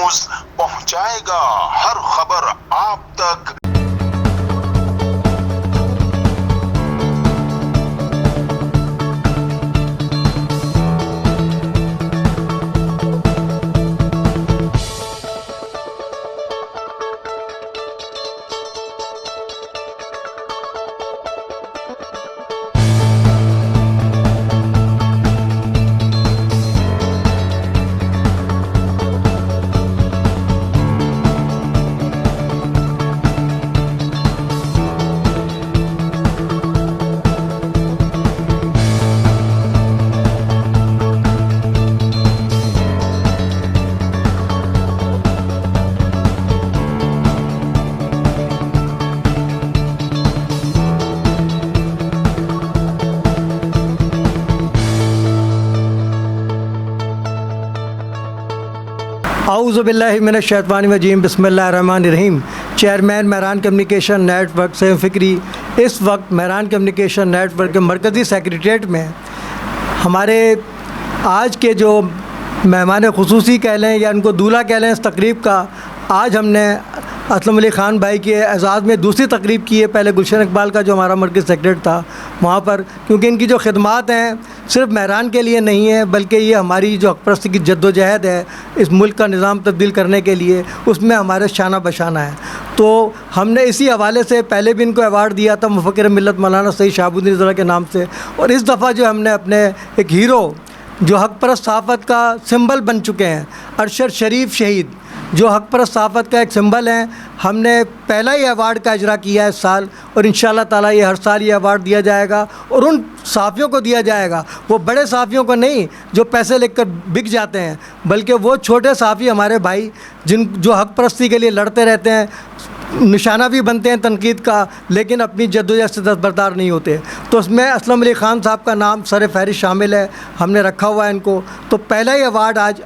News पहुंचाएगा हर खबर आप तक। औज़ुबिल्लाहिमिनश्शैतानिर्रजीम बिस्मिल्लाहिर्रहमानिर्रहीम। Chairman Mehran communication network Syed Fikri इस वक्त मेहरान कम्युनिकेशन नेटवर्क के मरकज़ी सेक्रेटेरिएट में हमारे आज के जो मेहमान ख़ुसूसी कह लें या उनको दूल्हा कह लें, इस तकरीब का आज हमने असलम अली ख़ान भाई के एजाज़ में दूसरी तकरीब की है। पहले गुलशन इकबाल का जो हमारा मरकज़ी सेक्रेटरी था वहाँ पर, क्योंकि इनकी जो खिदमात हैं सिर्फ मेहरान के लिए नहीं है बल्कि ये हमारी जो हक़-परस्ती की जद्दोजहद है इस मुल्क का निज़ाम तब्दील करने के लिए, उसमें हमारे शाना बशाना है। तो हमने इसी हवाले से पहले भी इनको अवार्ड दिया था मुफ़क्किर मिल्लत मौलाना सईद शहाबुद्दीन रज़ा के नाम से, और इस दफ़ा जो हमने अपने एक हीरो जो हक़ परस्त सहाफ़त का सिंबल बन चुके हैं, अरशद शरीफ शहीद जो हक़ परस्त सहाफ़त का एक सिंबल है, हमने पहला ही अवार्ड का इजरा किया है इस साल, और इंशाअल्लाह ताला ये हर साल ये अवार्ड दिया जाएगा। और उन सहाफ़ियों को दिया जाएगा, वो बड़े सहाफ़ियों को नहीं जो पैसे लेकर बिक जाते हैं, बल्कि वो छोटे सहाफ़ी हमारे भाई जो हक़ परस्ती के लिए लड़ते रहते हैं, निशाना भी बनते हैं तनकीद का, लेकिन अपनी जद्दोजहद से दस्तबरदार नहीं होते। तो उसमें असलम अली ख़ान साहब का नाम सर फहरिस्त शामिल है, हमने रखा हुआ है इनको। तो पहला ही अवार्ड आज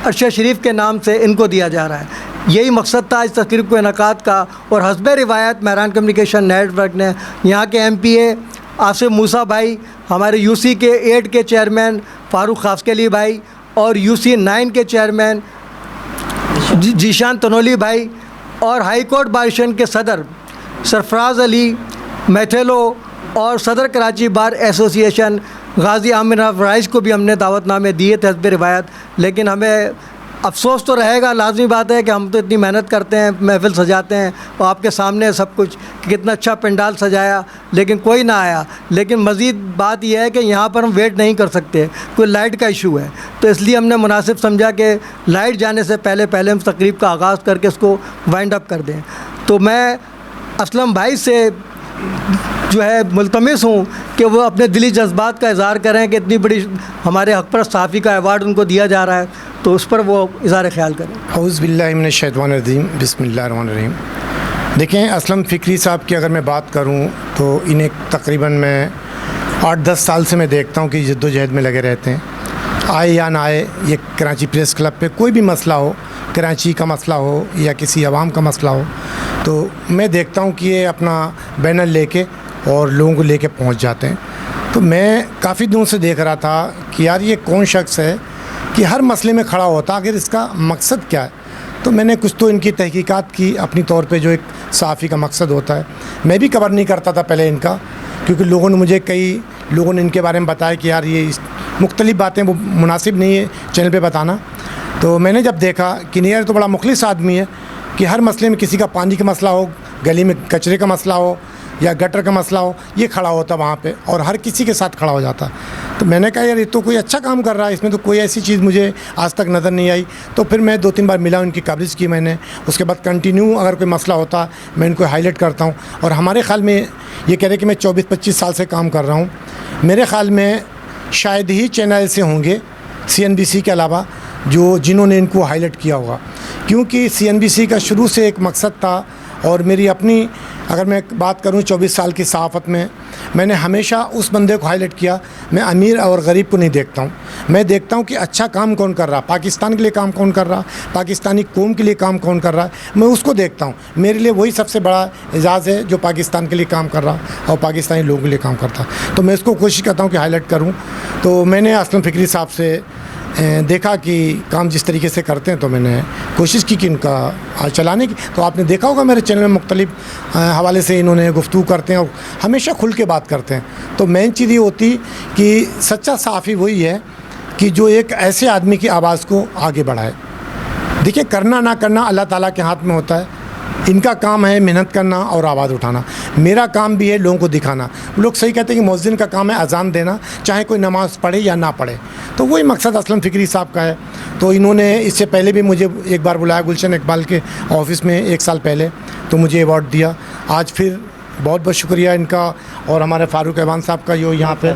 अरशद शरीफ के नाम से इनको दिया जा रहा है। यही मकसद था इस तकरीब को इनकाद का। और हस्ब रिवायत मेहरान कम्युनिकेशन नेटवर्क ने यहाँ के MPA आसिफ मूसा भाई, हमारे UC के 8 के चेयरमैन फ़ारूक खासकेली भाई, और UC 9 के चेयरमैन जीशान तनोली भाई, और हाई कोर्ट बार एसोसिएशन के सदर सरफराज अली मैथेलो, और सदर Karachi bar association Ghazi Aamir rice को भी हमने दावतनामे दिए थे हस्ब रिवायत। लेकिन हमें अफसोस तो रहेगा, लाजमी बात है कि हम तो इतनी मेहनत करते हैं, महफ़िल सजाते हैं और आपके सामने सब कुछ कि कितना अच्छा पंडाल सजाया, लेकिन कोई ना आया। लेकिन मज़ीद बात यह है कि यहाँ पर हम वेट नहीं कर सकते, कोई लाइट का इशू है, तो इसलिए हमने मुनासिब समझा कि लाइट जाने से पहले हम तकरीब का आगाज़ करके इसको वाइंड अप कर दें। तो मैं असलम भाई से जो है मुल्तमिस हूँ कि वो अपने दिली जज्बात का इज़हार करें कि इतनी बड़ी हमारे हक़ परस्त सहाफ़ी का अवार्ड उनको दिया जा रहा है, तो उस पर वो इज़हार ख़याल करें। औज़ुबिल्लाहिमिनश्शैतानिर्रजीम बिस्मिल्लाहिर्रहमानिर्रहीम। देखें, असलम फ़िक्री साहब की अगर मैं बात करूँ तो इन्हें तकरीबन मैं 8-10 साल से मैं देखता हूँ कि जद्दोजहद में लगे रहते हैं। आए या ना आए, ये कराची प्रेस क्लब पे कोई भी मसला हो, कराची का मसला हो या किसी अवाम का मसला हो, तो मैं देखता हूँ कि ये अपना बैनर लेके और लोगों को लेके पहुँच जाते हैं। तो मैं काफ़ी दिनों से देख रहा था कि यार ये कौन शख्स है कि हर मसले में खड़ा होता, आखिर इसका मकसद क्या है। तो मैंने कुछ तो इनकी तहकीकात की अपनी तौर पे, जो एक सहाफ़ी का मकसद होता है। मैं भी कवर नहीं करता था पहले इनका, क्योंकि कई लोगों ने इनके बारे में बताया कि यार ये मुख्तलिफ़ बातें वो मुनासिब नहीं है चैनल पे बताना। तो मैंने जब देखा कि नहीं यार तो बड़ा मुखलिस आदमी है कि हर मसले में, किसी का पानी का मसला हो, गली में कचरे का मसला हो या गटर का मसला हो, ये खड़ा होता वहाँ पे और हर किसी के साथ खड़ा हो जाता। तो मैंने कहा यार ये तो कोई अच्छा काम कर रहा है, इसमें तो कोई ऐसी चीज़ मुझे आज तक नज़र नहीं आई। तो फिर मैं 2-3 बार मिला, उनकी कवरेज की मैंने। उसके बाद कंटिन्यू अगर कोई मसला होता मैं इनको हाईलाइट करता हूँ। और हमारे ख़्याल में ये कह रहे कि मैं 24-25 साल से काम कर रहा हूँ, मेरे ख़्याल में शायद ही चैनल से होंगे CNBC के अलावा जिन्होंने इनको हाईलाइट किया होगा, क्योंकि CNBC का शुरू से एक मकसद था। और मेरी अपनी अगर मैं बात करूं 24 साल की सहाफ़त में, मैंने हमेशा उस बंदे को हाईलाइट किया। मैं अमीर और गरीब को नहीं देखता हूं, मैं देखता हूं कि अच्छा काम कौन कर रहा, पाकिस्तान के लिए काम कौन कर रहा, पाकिस्तानी कौम के लिए काम कौन कर रहा है, मैं उसको देखता हूं। मेरे लिए वही सबसे बड़ा एजाज़ है जो पाकिस्तान के लिए काम कर रहा और पाकिस्तानी लोगों के लिए काम करता। तो मैं इसको कोशिश करता हूँ कि हाईलाइट करूँ। तो मैंने असलम फ़िक्री साहब से देखा कि काम जिस तरीके से करते हैं तो मैंने कोशिश की कि इनका आज चलाने की। तो आपने देखा होगा मेरे चैनल में मुख्तलिफ हवाले से इन्होंने गुफ्तगू करते हैं और हमेशा खुल के बात करते हैं। तो मेन चीज़ ये होती कि सच्चा सहाफ़ी वही है कि जो एक ऐसे आदमी की आवाज़ को आगे बढ़ाए। देखिए, करना ना करना अल्लाह ताला के हाथ में होता है। इनका काम है मेहनत करना और आवाज़ उठाना, मेरा काम भी है लोगों को दिखाना। लोग सही कहते हैं कि मुअज्जिन का काम है अजान देना, चाहे कोई नमाज़ पढ़े या ना पढ़े। तो वही मकसद असलम फ़िक्री साहब का है। तो इन्होंने इससे पहले भी मुझे एक बार बुलाया गुलशन इकबाल के ऑफ़िस में 1 साल पहले, तो मुझे अवार्ड दिया। आज फिर बहुत बहुत शुक्रिया इनका और हमारे फ़ारूक अहवान साहब का, जो यहाँ पे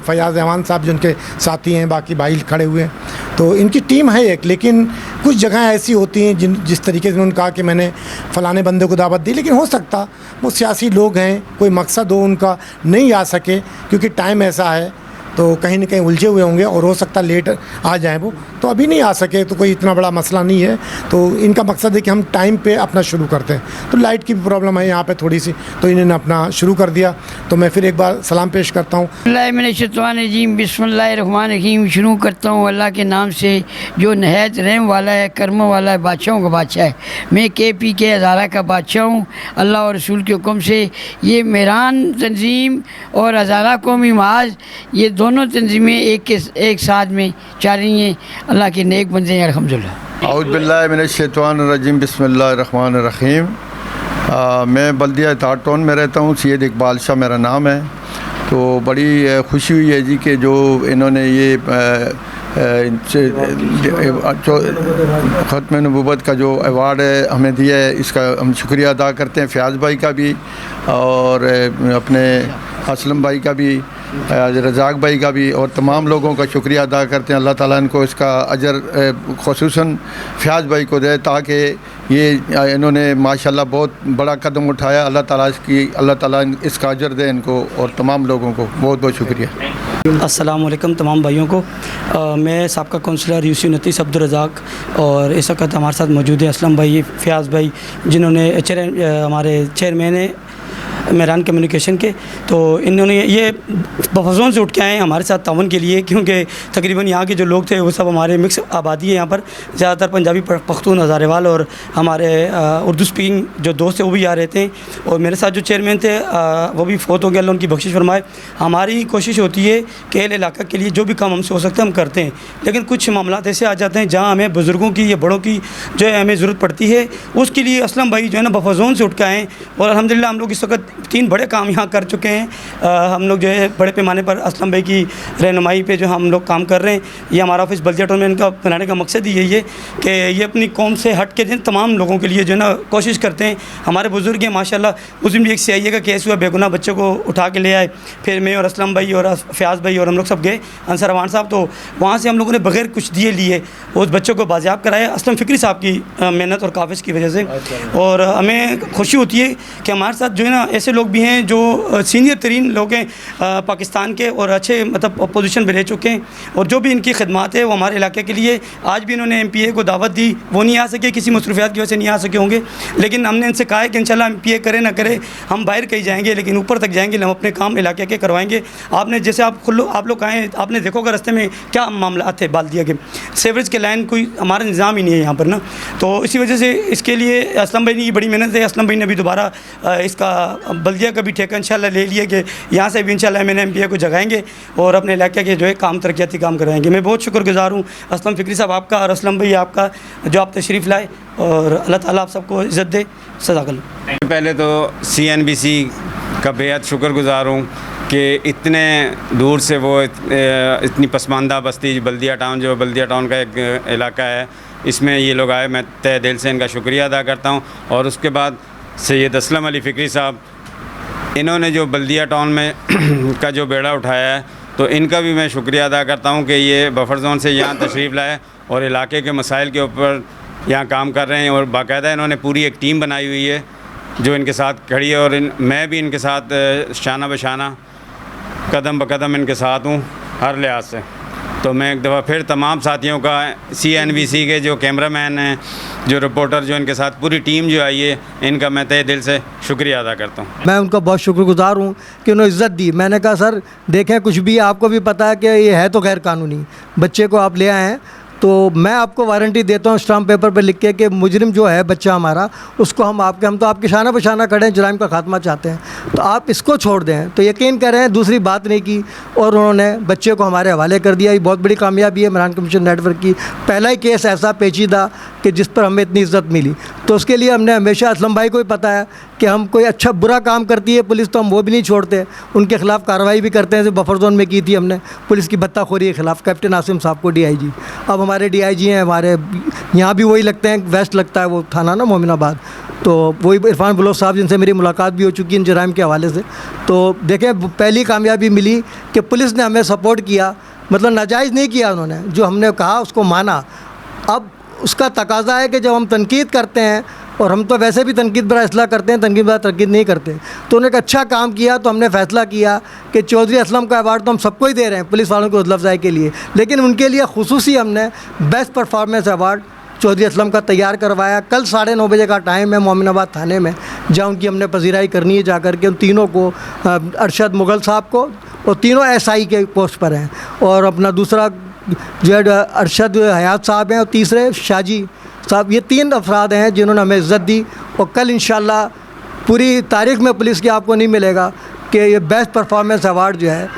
फयाज़ अहवान साहब जिनके साथी हैं, बाकी भाई खड़े हुए हैं। तो इनकी टीम है एक, लेकिन कुछ जगह ऐसी होती हैं जिस तरीके से उन्होंने कहा कि मैंने फ़लाने बंदे को दावत दी, लेकिन हो सकता वो सियासी लोग हैं, कोई मकसद हो उनका, नहीं आ सके क्योंकि टाइम ऐसा है, तो कहीं ना कहीं उलझे हुए होंगे और हो सकता लेट आ जाए वो, तो अभी नहीं आ सके। तो कोई इतना बड़ा मसला नहीं है। तो इनका मकसद है कि हम टाइम पे अपना शुरू करते हैं। तो लाइट की भी प्रॉब्लम है यहाँ पे थोड़ी सी, तो इन्होंने अपना शुरू कर दिया। तो मैं फिर एक बार सलाम पेश करता हूँ। बिस्मिल्लाहिर्रहमानिर्रहीम। शुरू करता हूँ अल्लाह के नाम से जो नहायत रहम वाला है, करम वाला है, बादशाहों का बादशाह है। मैं KP के हज़ारा का बादशाह हूँ। अल्लाह और रसूल के हुक्म से ये मेहरान तंजीम और हज़ारा कौमी महाज, ये दोनों तंजीमें एक साथ में चल रही हैं। अल्लाह के नेक बंदे हैं अल्हम्दुलिल्लाह। औज़ु बिल्लाहि मिनश शैतानिर रजीम, बिस्मिल्लाहिर रहमानिर रहीम। मैं बल्दिया टाउन में रहता हूँ, सैयद इकबाल शाह मेरा नाम है। तो बड़ी खुशी हुई है जी कि जो इन्होंने ये ख़त्म नबूवत का जो अवार्ड है हमें दिया है, इसका हम शुक्रिया अदा करते हैं। फ़याज़ भाई का भी और अपने असलम भाई का भी, रज़ाक भाई का भी, और तमाम लोगों का शुक्रिया अदा करते हैं। अल्लाह ताला इनको इसका अजर ख़ुसूसन फ़याज़ भाई को दे, ताकि ये इन्होंने माशाल्लाह बहुत बड़ा कदम उठाया। अल्लाह ताला इसका अजर दे इनको और तमाम लोगों को। बहुत बहुत शुक्रिया। अस्सलाम वालेकुम तमाम भाइयों को। मैं साबका काउंसलर यूसी 29 अब्दुल रज़ाक, और इस वक्त हमारे साथ मौजूद है असलम भाई, फ़याज़ भाई, जिन्होंने हमारे चेयरमैन हैं मेहरान कम्युनिकेशन के। तो इन्होंने ये बफजों से उठ के आए हैं हमारे साथ तावन के लिए, क्योंकि तकरीबन यहाँ के जो लोग थे वो सब हमारे मिक्स आबादी है। यहाँ पर ज़्यादातर पंजाबी, पख्तून, हज़ारेवाल और हमारे उर्दू स्पीकिंग जो दोस्त थे वो भी आ रहे थे। और मेरे साथ जो चेयरमैन थे वो भी फ़ौत हो गया, अल्लाह उनकी बख्शिश फरमाए। हमारी कोशिश होती है कि अहल इलाक़ा के लिए जो भी काम हमसे हो सकता है हम करते हैं, लेकिन कुछ मामला ऐसे आ जाते हैं जहाँ हमें बुज़ुर्गों की या बड़ों की जो है हमें ज़रूरत पड़ती है। उसके लिए असलम भाई जो है ना बफजों से उठ के आए, और अल्हम्दुलिल्लाह हम लोग इस वक्त 3 बड़े काम यहाँ कर चुके हैं। हम लोग जो है बड़े पैमाने पर असलम भाई की रहनुमाई पे जो हम लोग काम कर रहे हैं। ये हमारा ऑफिस बल्दिया टाउन में इनका बनाने का मकसद ही यही है कि ये अपनी कौम से हट के जिन तमाम लोगों के लिए जो है ना कोशिश करते हैं। हमारे बुज़ुर्ग हैं माशाल्लाह, उस दिन भी एक CIA का केस हुआ, बेगुनाह बच्चों को उठा के ले आए। फिर मैं और असलम भाई और फ़याज़ भाई और हम लोग सब गए अंसर अवान साहब, तो वहाँ से हम लोगों ने बग़ैर कुछ दिए लिए उस बच्चों को बाजियाब कराया असलम फ़िक्री साहब की मेहनत और काफ़िज़ की वजह से। और हमें खुशी होती है कि हमारे साथ जो है ना ऐसे लोग भी हैं जो सीनियर तरीन लोग हैं पाकिस्तान के, और अच्छे मतलब पोजीशन पर रह चुके हैं। और जो भी इनकी खिदमात है वो हमारे इलाके के लिए, आज भी इन्होंने MPA को दावत दी, वो नहीं आ सके, किसी मसरूफियात की वजह से नहीं आ सके होंगे, लेकिन हमने इनसे कहा है कि इंशाल्लाह MPA करे ना करे हम बाहर कहीं जाएंगे, लेकिन ऊपर तक जाएंगे, हम अपने काम इलाके के करवाएंगे। आपने जैसे आप लोग आए, आपने देखोगे रास्ते में क्या मामला थे बाल्दिया के, सेवरेज के लाइन कोई हमारा निज़ाम ही नहीं है यहाँ पर ना। तो इसी वजह से इसके लिए असलम भाई की बड़ी मेहनत है। असलम भाई ने भी दोबारा इसका बल्दिया का भी ठेका इंशाल्लाह ले लिया कि यहाँ से भी इंशाल्लाह मैंने MPA को जगाएंगे और अपने इलाके के जो है काम तरक्याती काम कराएंगे। मैं बहुत शुक्रगुज़ार हूँ असलम फ़िक्री साहब आपका और असलम भाई आपका, जो आप तशरीफ़ लाए, और अल्लाह ताला आप सबको इज़्ज़त दे। सदाकल। पहले तो CNBC का बेहद शुक्रगुज़ार हूँ कि इतने दूर से वो इतनी पसमानदा बस्ती बल्दिया टाउन, जो बल्दिया टाउन का एक इलाका है, इसमें ये लोग आए। मैं तहे दिल से इनका शुक्रिया अदा करता हूँ। और उसके बाद सैयद असलम अली फ़िक्री साहब, इन्होंने जो बल्दिया टाउन में का जो बेड़ा उठाया है, तो इनका भी मैं शुक्रिया अदा करता हूँ कि ये बफर जोन से यहाँ तशरीफ़ लाए और इलाके के मसाइल के ऊपर यहाँ काम कर रहे हैं। और बाकायदा इन्होंने पूरी एक टीम बनाई हुई है जो इनके साथ खड़ी है, और मैं भी इनके साथ शाना बशाना कदम ब कदम इनके साथ हूँ हर लिहाज से। तो मैं एक दफ़ा फिर तमाम साथियों का, CNBC के जो कैमरामैन हैं, जो रिपोर्टर, जो इनके साथ पूरी टीम जो आई है, इनका मैं तहे दिल से शुक्रिया अदा करता हूँ। मैं उनका बहुत शुक्रगुज़ार हूँ कि उन्होंने इज़्ज़त दी। मैंने कहा सर देखें, कुछ भी आपको भी पता है कि ये है तो गैर कानूनी, बच्चे को आप ले आए हैं, तो मैं आपको वारंटी देता हूँ स्टाम्प पेपर पर लिख के कि मुजरिम जो है बच्चा हमारा, उसको हम तो आपके शाना बशाना खड़े हैं, जुराइम का खात्मा चाहते हैं, तो आप इसको छोड़ दें। तो यकीन करें दूसरी बात नहीं की और उन्होंने बच्चे को हमारे हवाले कर दिया। ये बहुत बड़ी कामयाबी है इमरान कमीशन नेटवर्क की। पहला ही केस ऐसा पेचीदा कि जिस पर हमें इतनी इज़्ज़त मिली, तो उसके लिए हमने हमेशा, असलम भाई को ही पता है कि हम कोई अच्छा बुरा काम करती है पुलिस तो हम वो भी नहीं छोड़ते, उनके ख़िलाफ़ कार्रवाई भी करते हैं। जैसे बफर जोन में की थी हमने पुलिस की बत्ताखोरी के ख़िलाफ़, कैप्टन आसिम साहब को DIG, अब हमारे DIG हैं, हमारे यहाँ भी वही लगते हैं, वेस्ट लगता है वो थाना ना मोमिनाबाद, तो वही इरफान बलोच साहब जिनसे मेरी मुलाकात भी हो चुकी है इन जराइम के हवाले से। तो देखें पहली कामयाबी मिली कि पुलिस ने हमें सपोर्ट किया, मतलब नाजायज़ नहीं किया उन्होंने, जो हमने कहा उसको माना। अब उसका तकाज़ा है कि जब हम तनकीद करते हैं, और हम तो वैसे भी तनकीद बरा इसलाह करते हैं, तनकीद बरा तनकीद नहीं करते, तो उन्होंने एक अच्छा काम किया, तो हमने फ़ैसला किया कि चौधरी असलम का अवार्ड तो हम सबको ही दे रहे हैं पुलिस वालों की हौसला अफजाई के लिए, लेकिन उनके लिए खुसूसी हमने best performance award Chaudhary Aslam का तैयार करवाया। कल 9:30 बजे का टाइम है मोमिनाबाद थाने में, जहाँ उनकी हमने पजीराई करनी है जा कर के। उन तीनों को, अरशद मुग़ल साहब को, और तीनों SI के पोस्ट पर हैं, और अपना दूसरा जो है अरशद हयात साहब हैं, और तीसरे शाजी साहब। ये 3 अफराद हैं जिन्होंने हमें इज़्ज़त दी, और कल इंशाल्लाह पूरी तारीख़ में पुलिस की आपको नहीं मिलेगा कि ये बेस्ट परफॉर्मेंस अवार्ड जो है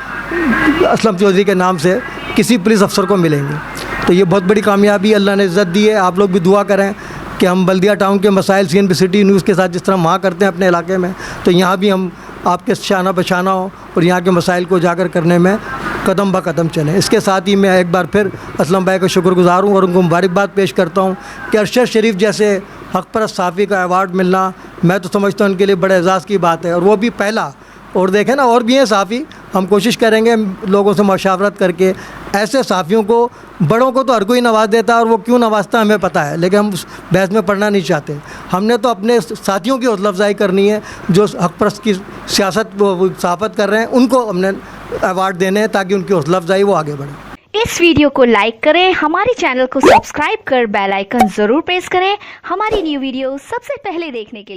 असलम चौधरी के नाम से किसी पुलिस अफसर को मिलेंगे। तो ये बहुत बड़ी कामयाबी अल्लाह ने इज़्ज़त दी है। आप लोग भी दुआ करें कि हम बल्दिया टाउन के मसाइल CNBC सिटी न्यूज़ के साथ जिस तरह वहाँ करते हैं अपने इलाके में, तो यहाँ भी हम आपके शाना बशाना हो और यहाँ के मसाइल को उजागर करने में कदम ब कदम चलें। इसके साथ ही मैं एक बार फिर असलम भाई का शुक्रगुज़ार हूँ और उनको मुबारकबाद पेश करता हूँ कि अरशद शरीफ जैसे हक़ परस्त सहाफ़ी का अवार्ड मिलना, मैं तो समझता हूँ उनके लिए बड़े एज़ाज़ की बात है, और वो भी पहला। और देखें ना, और भी हैं सहाफ़ी, हम कोशिश करेंगे लोगों से मशावरत करके ऐसे सहाफ़ियों को, बड़ों को तो हर कोई नवाज देता है और वो क्यों नवाजता हमें पता है, लेकिन हम उस बहस में पढ़ना नहीं चाहते। हमने तो अपने साथियों की हौसला अफजाई करनी है जो हक़ परस्त की सियासत सहाफ़त कर रहे हैं, उनको हमने अवार्ड देने हैं ताकि उनकी हौसला अफजाई वो आगे बढ़े। इस वीडियो को लाइक करें, हमारे चैनल को सब्सक्राइब कर बेल आइकन ज़रूर प्रेस करें हमारी न्यू वीडियो सबसे पहले देखने के लिए।